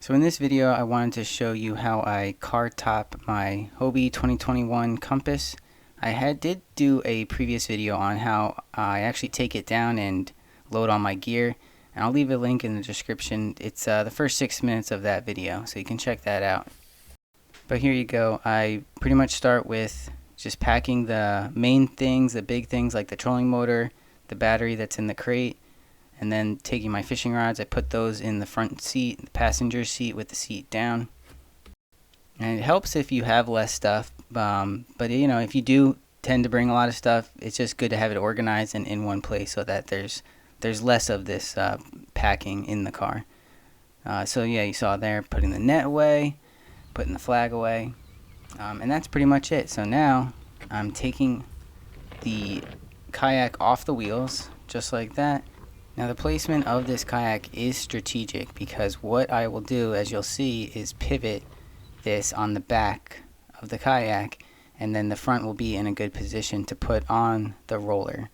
So in this video I wanted to show you how I car top my Hobie 2021 compass. Did do a previous video on how I actually take it down and load on my gear, and I'll leave a link in the description. It's the first 6 minutes of that video, so you can check that out. But here you go. I pretty much start with just packing the main things, the big things like the trolling motor, the battery that's in the crate, and then taking my fishing rods. I put those in the front seat, the passenger seat with the seat down. And it helps if you have less stuff, but you know, if you do tend to bring a lot of stuff, it's just good to have it organized and in one place so that there's less of this packing in the car. So yeah, you saw there, putting the net away, putting the flag away, and that's pretty much it. So now I'm taking the kayak off the wheels just like that. Now the placement of this kayak is strategic, because what I will do, as you'll see, is pivot this on the back of the kayak, and then the front will be in a good position to put on the roller.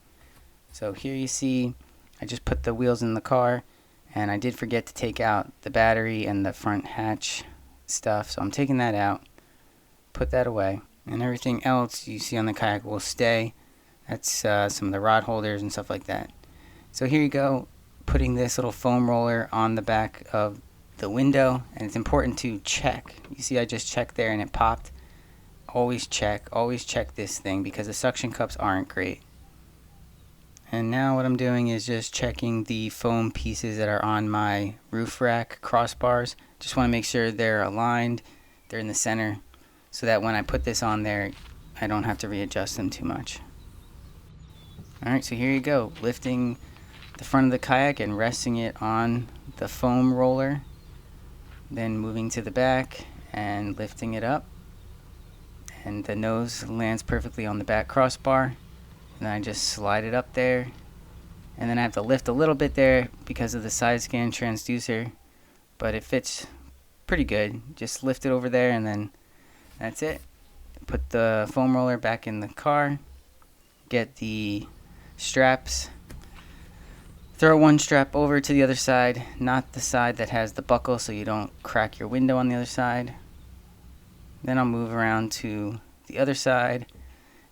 So here you see I just put the wheels in the car, and I did forget to take out the battery and the front hatch stuff, so I'm taking that out, put that away, and everything else you see on the kayak will stay. That's some of the rod holders and stuff like that. So here you go, putting this little foam roller on the back of the window, and it's important to check. You see I just checked there and it popped. Always check this thing, because the suction cups aren't great. And now what I'm doing is just checking the foam pieces that are on my roof rack crossbars. Just want to make sure they're aligned, they're in the center, so that when I put this on there I don't have to readjust them too much. Alright, so here you go, lifting the front of the kayak and resting it on the foam roller, then moving to the back and lifting it up, and the nose lands perfectly on the back crossbar, and then I just slide it up there, and then I have to lift a little bit there because of the side scan transducer, but it fits pretty good. Just lift it over there, and then that's it. Put the foam roller back in the car, get the straps, throw one strap over to the other side, not the side that has the buckle, so you don't crack your window on the other side. Then I'll move around to the other side,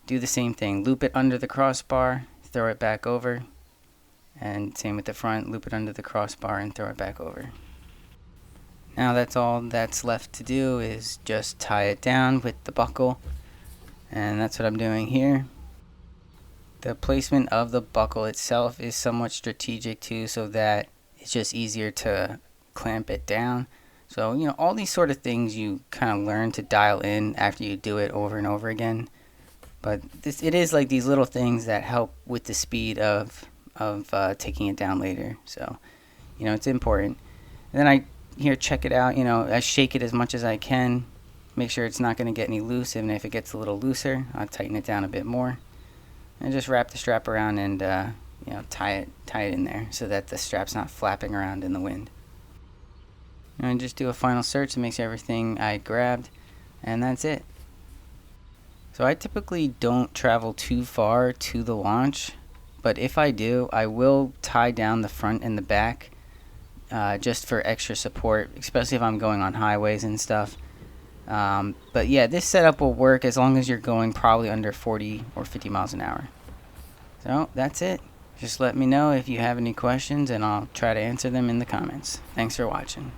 do the same thing, loop it under the crossbar, throw it back over, and same with the front, loop it under the crossbar and throw it back over. Now that's all that's left to do, is just tie it down with the buckle, and that's what I'm doing here. The placement of the buckle itself is somewhat strategic too, so that it's just easier to clamp it down. So, you know, all these sort of things you kind of learn to dial in after you do it over and over again. But it is like these little things that help with the speed of taking it down later. So, you know, it's important. And then I here check it out. You know, I shake it as much as I can, make sure it's not going to get any loose. Even if it gets a little looser, I'll tighten it down a bit more. And just wrap the strap around and you know, tie it in there so that the strap's not flapping around in the wind. And just do a final search to make sure everything I grabbed, and that's it. So I typically don't travel too far to the launch, but if I do, I will tie down the front and the back just for extra support, especially if I'm going on highways and stuff. But yeah, this setup will work as long as you're going probably under 40 or 50 miles an hour. So that's it. Just let me know if you have any questions, and I'll try to answer them in the comments. Thanks for watching.